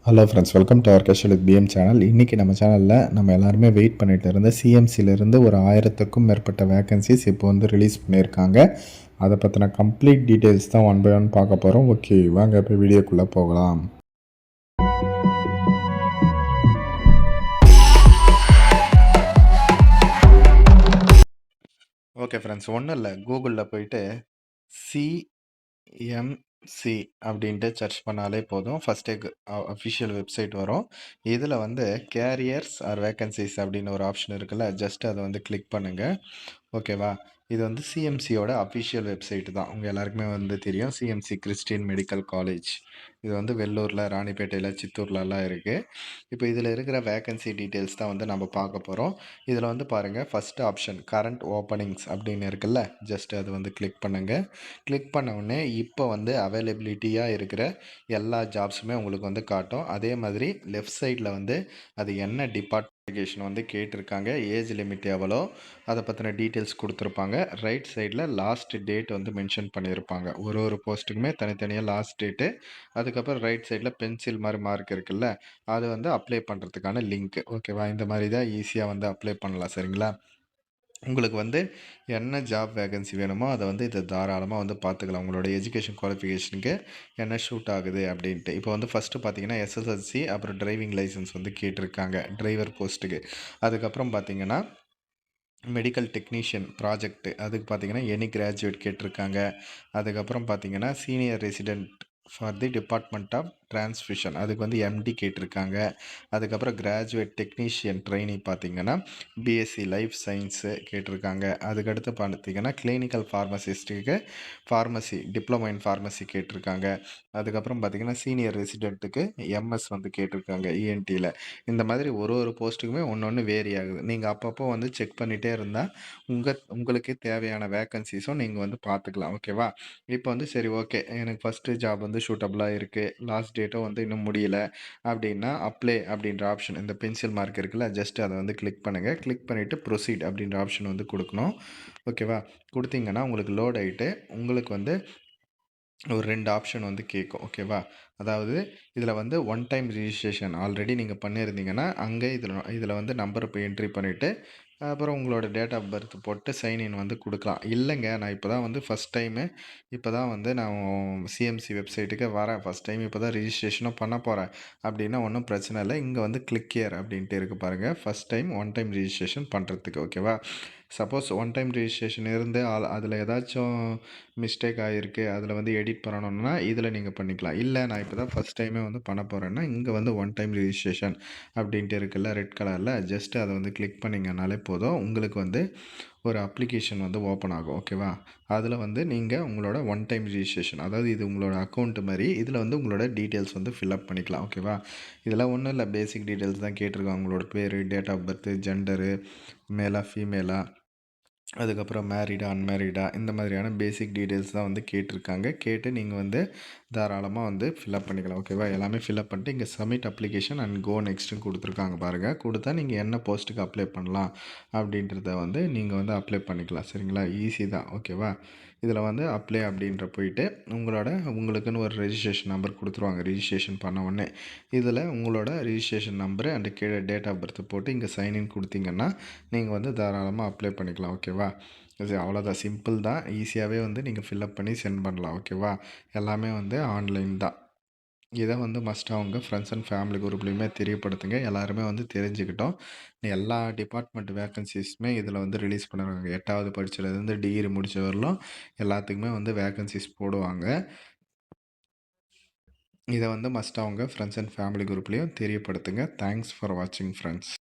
Hello friends, welcome to our casual with PM channel. இன்றைக்கி நம்ம சேனலில் நம்ம எல்லாருமே வெயிட் பண்ணிட்டு இருந்த சிஎம்சியிலேருந்து ஒரு 1000க்கும் மேற்பட்ட வேகன்சிஸ் இப்போ வந்து ரிலீஸ் பண்ணியிருக்காங்க. அதை பற்றின கம்ப்ளீட் டீட்டெயில்ஸ் தான் ஒன் பை ஒன் பார்க்க போகிறோம். ஓகே, வாங்க இப்போ வீடியோக்குள்ளே போகலாம். ஓகே ஃப்ரெண்ட்ஸ், ஒன்றும் இல்லை, கூகுளில் போயிட்டு சிஎம்சி அப்படின்ட்டு சர்ச் பண்ணாலே போதும். ஃபஸ்ட்டே அஃபிஷியல் வெப்சைட் வரும். இதில் வந்து கேரியர்ஸ் ஆர் வேக்கன்சிஸ் அப்படின்னு ஒரு ஆப்ஷன் இருக்குல்ல, ஜஸ்ட் அதை வந்து கிளிக் பண்ணுங்கள். ஓகேவா? இது வந்து சிஎம்சியோட அஃபிஷியல் வெப்சைட் தான். உங்கள் எல்லாருக்குமே வந்து தெரியும், சிஎம்சி கிறிஸ்டின் மெடிக்கல் காலேஜ். இது வந்து வெள்ளூரில், ராணிப்பேட்டையில், சித்தூர்லலாம் இருக்குது. இப்போ இதில் இருக்கிற வேக்கன்சி டீட்டெயில்ஸ் தான் வந்து நம்ம பார்க்க போகிறோம். இதில் வந்து பாருங்கள், ஃபஸ்ட்டு ஆப்ஷன் கரண்ட் ஓப்பனிங்ஸ் அப்படின்னு இருக்குல்ல, ஜஸ்ட் அது வந்து கிளிக் பண்ணுங்கள். கிளிக் பண்ண உடனே இப்போ வந்து அவைலபிலிட்டியாக இருக்கிற எல்லா ஜாப்ஸுமே உங்களுக்கு வந்து காட்டும். அதே மாதிரி லெஃப்ட் சைடில் வந்து அது என்ன டிபார்ட்மெண்ட் வந்து கேட்டிருக்காங்க, ஏஜ் லிமிட் எவ்வளோ, அதை பற்றின டீட்டெயில்ஸ் கொடுத்துருப்பாங்க. ரைட் சைடில் லாஸ்ட் டேட் வந்து மென்ஷன் பண்ணியிருப்பாங்க. ஒரு போஸ்ட்டுக்குமே தனித்தனியாக லாஸ்ட் டேட்டு. அதுக்கப்புறம் ரைட் சைடில் பென்சில் மாதிரி மார்க் இருக்குல்ல, அது வந்து அப்ளை பண்ணுறதுக்கான லிங்க். ஓகேவா? இந்த மாதிரி தான் ஈஸியாக வந்து அப்ளை பண்ணலாம். சரிங்களா? உங்களுக்கு வந்து என்ன ஜாப் வேகன்சி வேணுமோ அதை வந்து இதை தாராளமாக வந்து பார்த்துக்கலாம். உங்களோட எஜுகேஷன் குவாலிஃபிகேஷனுக்கு என்ன ஷூட் ஆகுது அப்படின்ட்டு. இப்போ வந்து ஃபஸ்ட்டு பார்த்தீங்கன்னா எஸ்எஸ்எல்சி, அப்புறம் டிரைவிங் லைசன்ஸ் வந்து கேட்டிருக்காங்க டிரைவர் போஸ்ட்டுக்கு. அதுக்கப்புறம் பார்த்தீங்கன்னா மெடிக்கல் டெக்னீஷியன் ப்ராஜெக்ட்டு, அதுக்கு பார்த்தீங்கன்னா எனி கிராஜுவேட் கேட்டிருக்காங்க. அதுக்கப்புறம் பார்த்தீங்கன்னா senior resident for the department of transfusion, அதுக்கு வந்து எம்டி கேட்டிருக்காங்க. அதுக்கப்புறம் கிராஜுவேட் டெக்னீஷியன் ட்ரெயினி பார்த்தீங்கன்னா பிஎஸ்சி லைஃப் சயின்ஸு கேட்டிருக்காங்க. அதுக்கடுத்து பார்த்தீங்கன்னா கிளினிக்கல் ஃபார்மசிஸ்ட்டுக்கு ஃபார்மசி டிப்ளமோ இன் ஃபார்மசி கேட்டிருக்காங்க. அதுக்கப்புறம் பார்த்தீங்கன்னா சீனியர் ரெசிடெண்ட்டுக்கு எம்எஸ் வந்து கேட்டிருக்காங்க இஎன்டியில். இந்த மாதிரி ஒரு போஸ்ட்டுக்குமே ஒன்று ஒன்று வேரி ஆகுது. நீங்கள் அப்பப்போ வந்து செக் பண்ணிகிட்டே இருந்தால் உங்களுக்கு தேவையான வேக்கன்சிஸும் நீங்கள் வந்து பார்த்துக்கலாம். ஓகேவா? இப்போ வந்து சரி, ஓகே, எனக்கு ஃபஸ்ட்டு ஜாப் வந்து சூட்டபுளாக இருக்குது, லாஸ்ட் டேட்டும் வந்து இன்னும் முடியல அப்படின்னா அப்ளை அப்படின்ற ஆப்ஷன், இந்த பென்சில் மார்க் இருக்குல்ல, ஜஸ்ட் அதை வந்து கிளிக் பண்ணுங்கள். கிளிக் பண்ணிவிட்டு ப்ரொசீட் அப்படின்ற ஆப்ஷன் வந்து கொடுக்கணும். ஓகேவா? கொடுத்தீங்கன்னா உங்களுக்கு லோட் ஆகிட்டு உங்களுக்கு வந்து ஒரு 2 ஆப்ஷன் வந்து கேட்கும். ஓகேவா? அதாவது இதில் வந்து ஒன் டைம் ரிஜிஸ்ட்ரேஷன் ஆல்ரெடி நீங்கள் பண்ணியிருந்தீங்கன்னா அங்கே இதில் வந்து நம்பரை போய் என்ட்ரி பண்ணிவிட்டு அப்புறம் உங்களோட டேட் ஆஃப் பர்த் போட்டு சைன்இன் வந்து கொடுக்கலாம். இல்லைங்க, நான் இப்போ தான் வந்து ஃபஸ்ட் டைமு, இப்போ தான் வந்து நான் சிஎம்சி வெப்சைட்டுக்கு வரேன், ஃபஸ்ட் டைம் இப்போ தான் ரிஜிஸ்ட்ரேஷனும் பண்ண போகிறேன் அப்படின்னா ஒன்றும் பிரச்சனை இல்லை. இங்கே வந்து கிளிக் ஹியர் அப்படின்ட்டு இருக்குது பாருங்கள், first time one time registration பண்ணுறதுக்கு. ஓகேவா? சப்போஸ் ஒன் டைம் ரிஜிஸ்ட்ரேஷன் இருந்து அதில் ஏதாச்சும் மிஸ்டேக் ஆகிருக்கு, அதில் வந்து எடிட் பண்ணணும்னா இதில் நீங்கள் பண்ணிக்கலாம். இல்லை, நான் இப்போ தான் ஃபஸ்ட் டைமே வந்து பண்ண போகிறேன்னா இங்கே வந்து ஒன் டைம் ரிஜிஸ்ட்ரேஷன் அப்படின்ட்டு இருக்குல்ல ரெட் கலரில், ஜஸ்ட்டு அதை வந்து கிளிக் பண்ணிங்கனாலே போதும். உங்களுக்கு வந்து ஒரு அப்ளிகேஷன் வந்து ஓப்பன் ஆகும். ஓகேவா? அதில் வந்து நீங்கள் உங்களோட ஒன் டைம் ரிஜிஸ்ட்ரேஷன், அதாவது இது உங்களோட அக்கௌண்ட் மாதிரி, இதில் வந்து உங்களோட டீட்டெயில்ஸ் வந்து ஃபில்அப் பண்ணிக்கலாம். ஓகேவா? இதெல்லாம் ஒன்றும் இல்லை, பேசிக் டீட்டெயில்ஸ் தான் கேட்டிருக்காங்க. உங்களோட பேர், டேட் ஆஃப் பர்த்து, ஜெண்டரு, மேலா ஃபீமேலா, அதுக்கப்புறம் மேரிடா அன்மேரிடா, இந்த மாதிரியான பேசிக் டீட்டெயில்ஸ் தான் வந்து கேட்டிருக்காங்க. கேட்டு நீங்கள் வந்து தாராளமாக வந்து ஃபில்அப் பண்ணிக்கலாம். ஓகேவா? எல்லாமே ஃபில்அப் பண்ணிட்டு இங்கே சப்மிட் அப்ளிகேஷன் அண்ட் கோ நெக்ஸ்ட்டுன்னு கொடுத்துருக்காங்க பாருங்கள். கொடுத்தா நீங்கள் என்ன போஸ்ட்டுக்கு அப்ளை பண்ணலாம் அப்படின்றத வந்து நீங்கள் வந்து அப்ளை பண்ணிக்கலாம். சரிங்களா? ஈஸி தான். ஓகேவா? இதில் வந்து அப்ளை அப்படின்ற போயிட்டு உங்களுக்குன்னு ஒரு ரெஜிஸ்ட்ரேஷன் நம்பர் கொடுத்துருவாங்க. ரிஜிஸ்ட்ரேஷன் பண்ண உடனே இதில் உங்களோட ரிஜிஸ்ட்ரேஷன் நம்பரு அண்டு கீழே டேட் ஆஃப் பர்த் போட்டு இங்கே சைன்இன் கொடுத்தீங்கன்னா நீங்கள் வந்து தாராளமாக அப்ளை பண்ணிக்கலாம். ஓகேவா? இது அவ்வளோதான், சிம்பிள் தான். ஈஸியாகவே வந்து நீங்கள் ஃபில்அப் பண்ணி சென்ட் பண்ணலாம். ஓகேவா? எல்லாமே வந்து ஆன்லைன் தான். இதை வந்து மஸ்ட்டாக உங்கள் ஃப்ரெண்ட்ஸ் அண்ட் ஃபேமிலி குரூப்லேயுமே தெரியப்படுத்துங்க. எல்லாருமே வந்து தெரிஞ்சுக்கிட்டோம். எல்லா டிபார்ட்மெண்ட் வேக்கன்சிஸுமே இதில் வந்து ரிலீஸ் பண்ணுறாங்க. 8வது படிச்சதுலேருந்து டிகிரி முடிச்ச வரலும் எல்லாத்துக்குமே வந்து வேக்கன்சிஸ் போடுவாங்க. இதை வந்து மஸ்ட்டாக உங்கள் ஃப்ரெண்ட்ஸ் அண்ட் ஃபேமிலி குரூப்லேயும் தெரியப்படுத்துங்க. தேங்க்ஸ் ஃபார் வாட்சிங் ஃப்ரெண்ட்ஸ்.